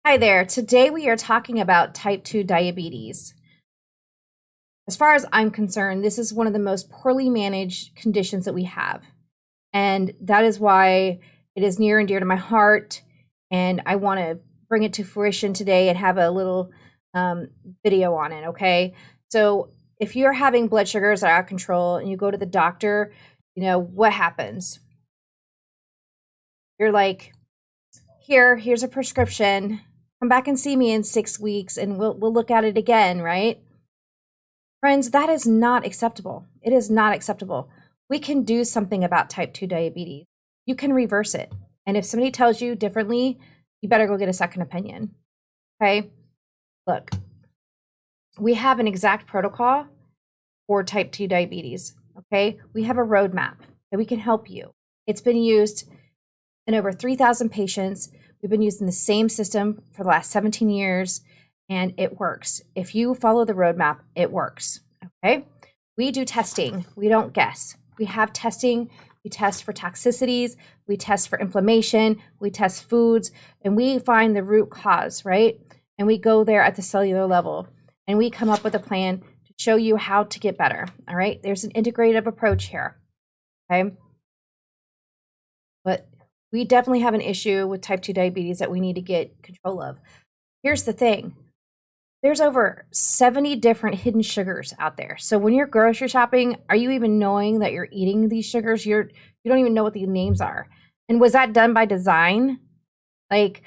Hi there. Today we are talking about type 2 diabetes. As far as I'm concerned, this is one of the most poorly managed conditions that we have. And that is why it is near and dear to my heart. And I want to bring it to fruition today and have a little video on it. Okay. So if you're having blood sugars that are out of control and you go to the doctor, what happens? You're like, here's a prescription. Come back and see me in 6 weeks and we'll look at it again, right? Friends, that is not acceptable. It is not acceptable. We can do something about type 2 diabetes. You can reverse it. And if somebody tells you differently, you better go get a second opinion. Okay? Look, we have an exact protocol for type 2 diabetes. Okay? We have a roadmap that we can help you. It's been used in over 3,000 patients. We've been using the same system for the last 17 years, and it works. If you follow the roadmap, it works. Okay? We do testing. We don't guess. We have testing. We test for toxicities. We test for inflammation. We test foods, and we find the root cause, right? And we go there at the cellular level, and we come up with a plan to show you how to get better. All right? There's an integrative approach here. Okay? But we definitely have an issue with type 2 diabetes that we need to get control of. Here's the thing. There's over 70 different hidden sugars out there. So when you're grocery shopping, are you even knowing that you're eating these sugars? You don't even know what the names are. And was that done by design? Like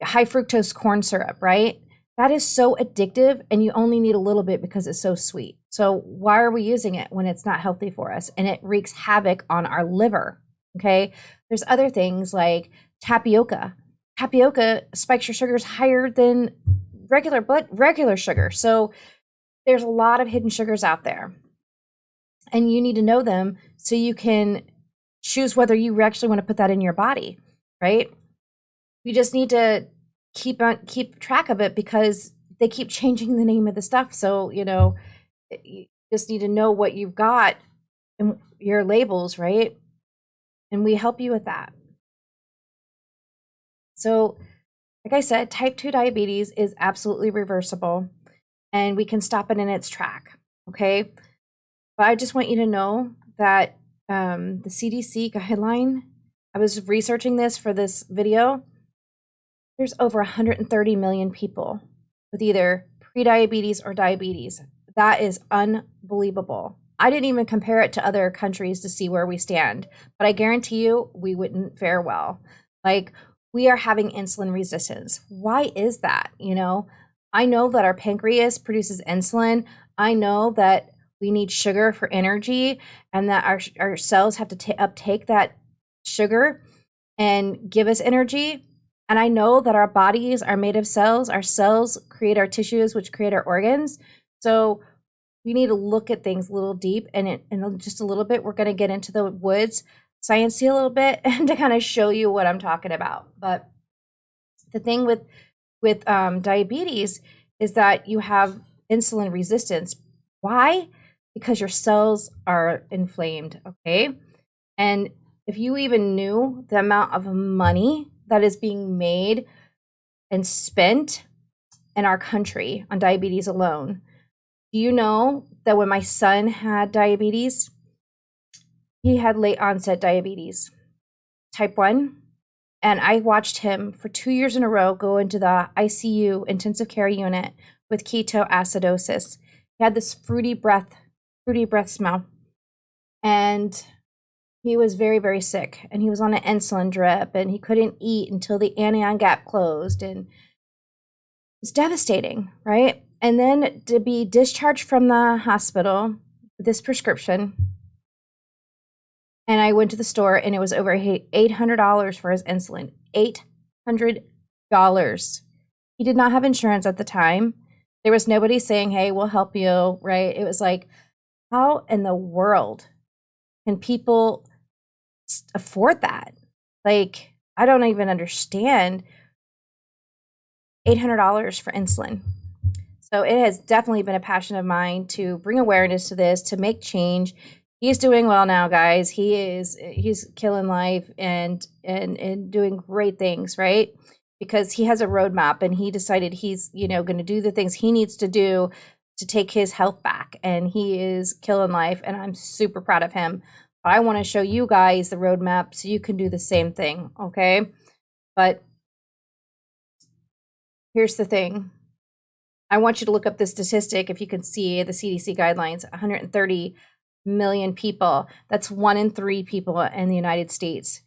high fructose corn syrup, right? That is so addictive, and you only need a little bit because it's so sweet. So why are we using it when it's not healthy for us? And it wreaks havoc on our liver. Okay. There's other things like tapioca. Tapioca spikes your sugars higher than regular sugar. So there's a lot of hidden sugars out there, and you need to know them so you can choose whether you actually want to put that in your body, right? You just need to keep track of it because they keep changing the name of the stuff. So, you just need to know what you've got in your labels, right? And we help you with that. So, like I said, type 2 diabetes is absolutely reversible, and we can stop it in its track. Okay. But I just want you to know that the CDC guideline, I was researching this for this video. There's over 130 million people with either prediabetes or diabetes. That is unbelievable. I didn't even compare it to other countries to see where we stand, but I guarantee you we wouldn't fare well. Like, we are having insulin resistance. Why is that? I know that our pancreas produces insulin. I know that we need sugar for energy, and that our cells have to uptake that sugar and give us energy. And I know that our bodies are made of cells. Our cells create our tissues, which create our organs. So we need to look at things a little deep, and in just a little bit, we're going to get into the woods, sciencey a little bit, and to kind of show you what I'm talking about. But the thing with diabetes is that you have insulin resistance. Why? Because your cells are inflamed. Okay, and if you even knew the amount of money that is being made and spent in our country on diabetes alone. Do you know that when my son had diabetes, he had late onset diabetes, type 1, and I watched him for 2 years in a row go into the ICU, intensive care unit, with ketoacidosis. He had this fruity breath smell, and he was very, very sick, and he was on an insulin drip, and he couldn't eat until the anion gap closed, and it's devastating, right? And then to be discharged from the hospital with this prescription, and I went to the store, and it was over $800 for his insulin. $800. He did not have insurance at the time. There was nobody saying, hey, we'll help you, right? It was like, how in the world can people afford that? Like, I don't even understand $800 for insulin. So it has definitely been a passion of mine to bring awareness to this, to make change. He's doing well now, guys. He's killing life and doing great things, right? because he has a roadmap and he decided he's, going to do the things he needs to do to take his health back. And he is killing life. And I'm super proud of him. But I want to show you guys the roadmap so you can do the same thing. Okay. But here's the thing. I want you to look up this statistic. If you can see the CDC guidelines, 130 million people. That's 1 in 3 people in the United States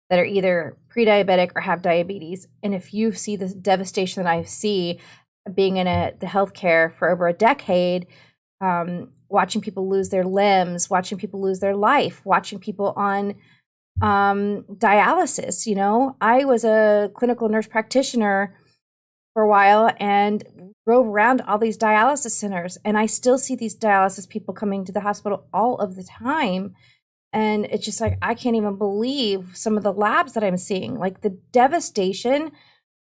that are either pre-diabetic or have diabetes. And if you see the devastation that I see being in the healthcare for over a decade, watching people lose their limbs, watching people lose their life, watching people on dialysis. I was a clinical nurse practitioner for a while and drove around all these dialysis centers, and I still see these dialysis people coming to the hospital all of the time. And it's just like, I can't even believe some of the labs that I'm seeing, like the devastation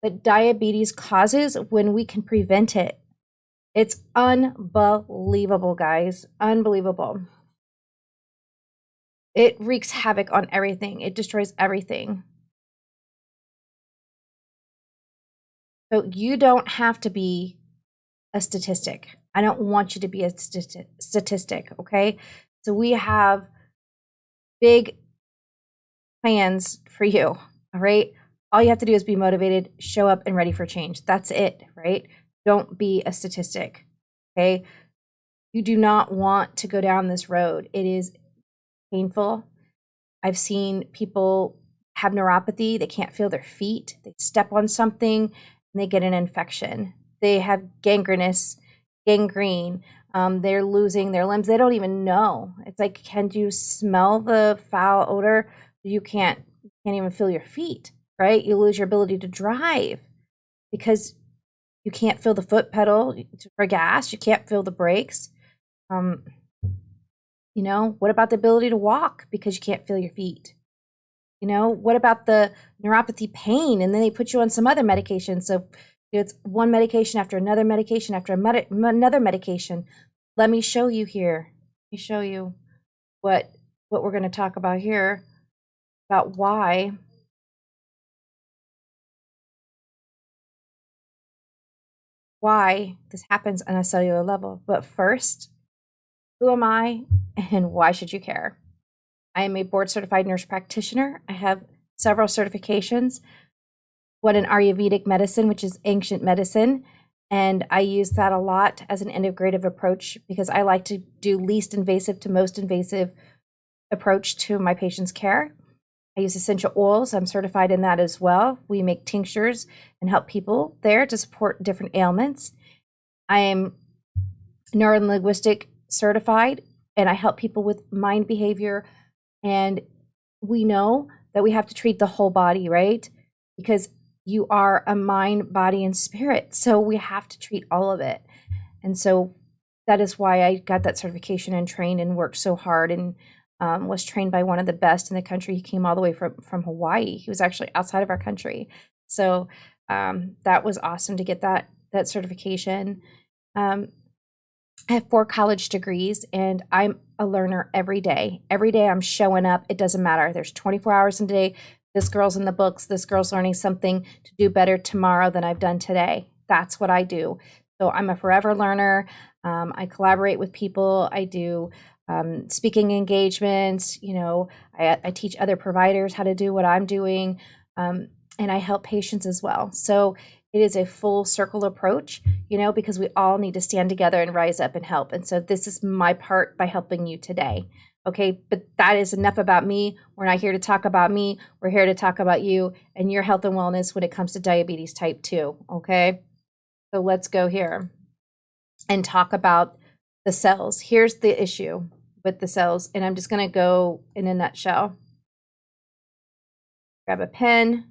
that diabetes causes when we can prevent it. It's unbelievable, guys. Unbelievable. It wreaks havoc on everything. It destroys everything. So you don't have to be a statistic. I don't want you to be a statistic, okay? So we have big plans for you, all right? All you have to do is be motivated, show up, and ready for change. That's it, right? Don't be a statistic, okay? You do not want to go down this road. It is painful. I've seen people have neuropathy. They can't feel their feet. They step on something and they get an infection. They have gangrene. They're losing their limbs. They don't even know. It's like, can you smell the foul odor? You can't even feel your feet, right? You lose your ability to drive because you can't feel the foot pedal for gas. You can't feel the brakes. What about the ability to walk because you can't feel your feet? What about the neuropathy pain? And then they put you on some other medication. So it's one medication after another medication after another medication. Let me show you here. Let me show you what we're going to talk about here, about why this happens on a cellular level. But first, who am I and why should you care? I am a board certified nurse practitioner. I have several certifications, one in Ayurvedic medicine, which is ancient medicine. And I use that a lot as an integrative approach because I like to do least invasive to most invasive approach to my patient's care. I use essential oils. I'm certified in that as well. We make tinctures and help people there to support different ailments. I am neurolinguistic certified and I help people with mind behavior. And we know that we have to treat the whole body, right? Because you are a mind, body, and spirit. So we have to treat all of it. And so that is why I got that certification and trained and worked so hard and was trained by one of the best in the country. He came all the way from Hawaii. He was actually outside of our country. So that was awesome to get that certification. I have 4 college degrees and I'm a learner every day. Every day I'm showing up. It doesn't matter. There's 24 hours in a day. This girl's in the books. This girl's learning something to do better tomorrow than I've done today. That's what I do. So I'm a forever learner. I collaborate with people. I do speaking engagements. I teach other providers how to do what I'm doing. And I help patients as well. So it is a full circle approach, because we all need to stand together and rise up and help. And so this is my part by helping you today. Okay, but that is enough about me. We're not here to talk about me. We're here to talk about you and your health and wellness when it comes to diabetes type 2. Okay, so let's go here and talk about the cells. Here's the issue with the cells, and I'm just going to go in a nutshell. Grab a pen.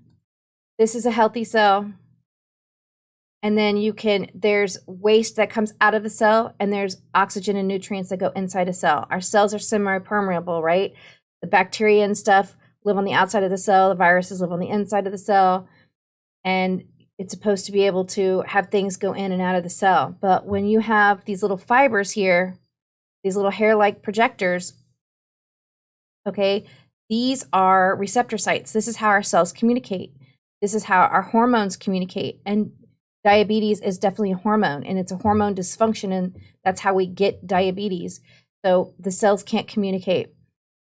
This is a healthy cell. And then there's waste that comes out of the cell, and there's oxygen and nutrients that go inside a cell. Our cells are semi-permeable, right? The bacteria and stuff live on the outside of the cell. The viruses live on the inside of the cell. And it's supposed to be able to have things go in and out of the cell. But when you have these little fibers here, these little hair-like projectors, okay, these are receptor sites. This is how our cells communicate. This is how our hormones communicate. And diabetes is definitely a hormone, and it's a hormone dysfunction, and that's how we get diabetes. So the cells can't communicate.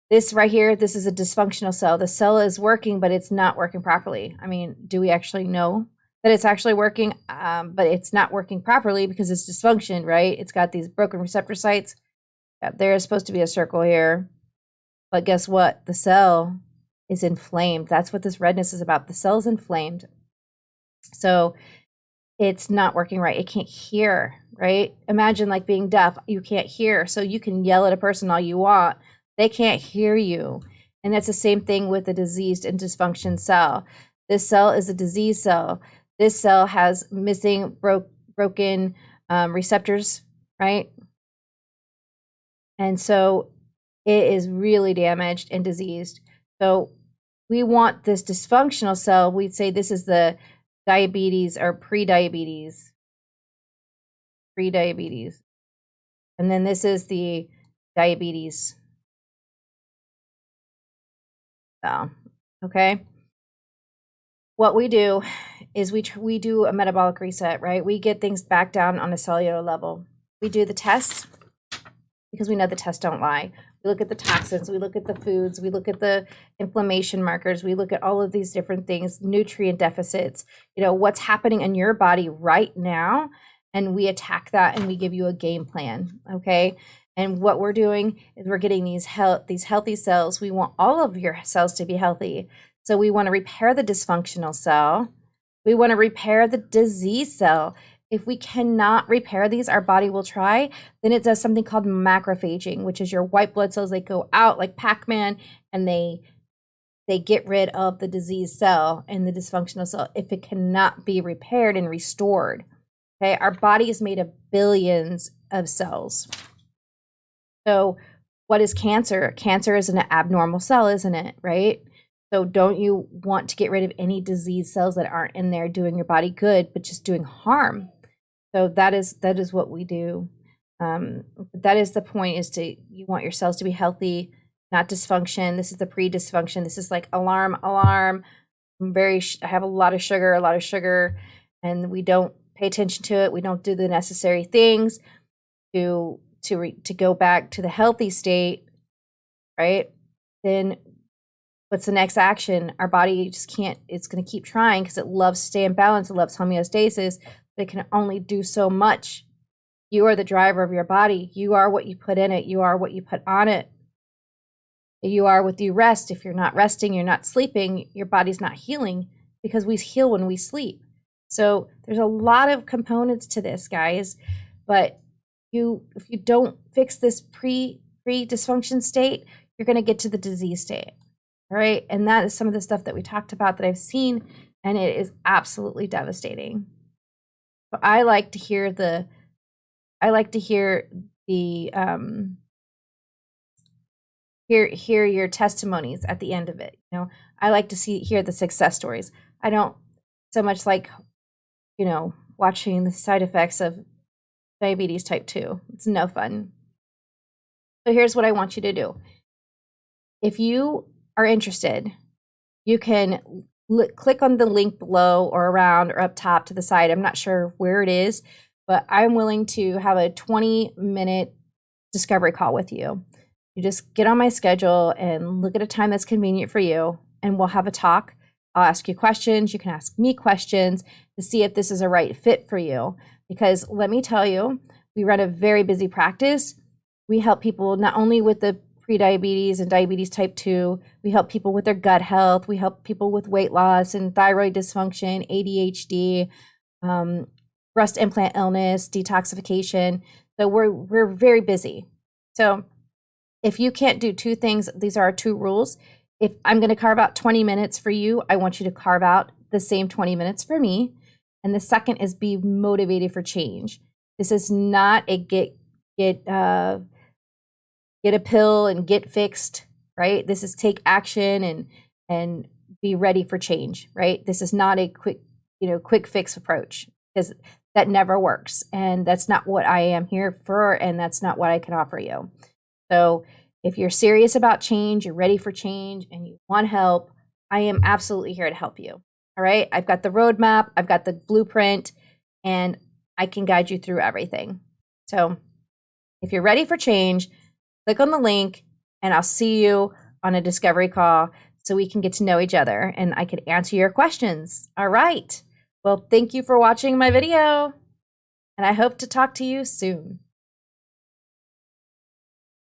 This right here, this is a dysfunctional cell. The cell is working, but it's not working properly. I mean, do we actually know that it's actually working? But it's not working properly because it's dysfunction, right? It's got these broken receptor sites. Yeah, there's supposed to be a circle here. But guess what? The cell is inflamed. That's what this redness is about. The cell is inflamed. So it's not working right. It can't hear, right? Imagine like being deaf. You can't hear. So you can yell at a person all you want. They can't hear you. And that's the same thing with a diseased and dysfunction cell. This cell is a disease cell. This cell has missing, broken receptors, right? And so it is really damaged and diseased. So we want this dysfunctional cell. We'd say this is the diabetes or pre-diabetes. And then this is the diabetes. So, okay. What we do is we do a metabolic reset, right? We get things back down on a cellular level. We do the tests because we know the tests don't lie. We look at the toxins, we look at the foods, we look at the inflammation markers, we look at all of these different things, nutrient deficits, what's happening in your body right now, and we attack that and we give you a game plan, okay? And what we're doing is we're getting these healthy cells. We want all of your cells to be healthy. So we want to repair the dysfunctional cell. We want to repair the disease cell. If we cannot repair these, our body will try, then it does something called macrophaging, which is your white blood cells. They go out like Pac-Man and they get rid of the disease cell and the dysfunctional cell if it cannot be repaired and restored. Okay, our body is made of billions of cells. So what is cancer? Cancer is an abnormal cell, isn't it? Right? So don't you want to get rid of any disease cells that aren't in there doing your body good, but just doing harm? So that is what we do. That is the point, is you want your cells to be healthy, not dysfunction. This is the pre-dysfunction. This is like alarm. I have a lot of sugar, and we don't pay attention to it. We don't do the necessary things to go back to the healthy state, right? Then what's the next action? Our body just can't, it's going to keep trying because it loves to stay in balance. It loves homeostasis, but it can only do so much. You are the driver of your body. You are what you put in it. You are what you put on it. You are what you rest. If you're not resting, you're not sleeping, your body's not healing, because we heal when we sleep. So there's a lot of components to this, guys. But if you don't fix this pre-dysfunction state, you're going to get to the disease state. All right. And that is some of the stuff that we talked about that I've seen, and it is absolutely devastating. But I like to hear hear your testimonies at the end of it. I like to hear the success stories. I don't so much like, watching the side effects of diabetes type 2. It's no fun. So here's what I want you to do. If you are interested, you can click on the link below or around or up top to the side. I'm not sure where it is, but I'm willing to have a 20-minute discovery call with you. You just get on my schedule and look at a time that's convenient for you, and we'll have a talk. I'll ask you questions. You can ask me questions to see if this is a right fit for you. Because let me tell you, we run a very busy practice. We help people not only with the prediabetes and diabetes type 2, we help people with their gut health. We help people with weight loss and thyroid dysfunction, ADHD, breast implant illness, detoxification. So we're very busy. So if you can't do two things, these are our two rules. If I'm going to carve out 20 minutes for you, I want you to carve out the same 20 minutes for me. And the second is be motivated for change. This is not a get a pill and get fixed, right? This is take action and be ready for change, right? This is not a quick fix approach, because that never works. And that's not what I am here for. And that's not what I can offer you. So if you're serious about change, you're ready for change, and you want help, I am absolutely here to help you. All right. I've got the roadmap, I've got the blueprint, and I can guide you through everything. So if you're ready for change, click on the link and I'll see you on a discovery call so we can get to know each other and I can answer your questions. All right. Well, thank you for watching my video and I hope to talk to you soon.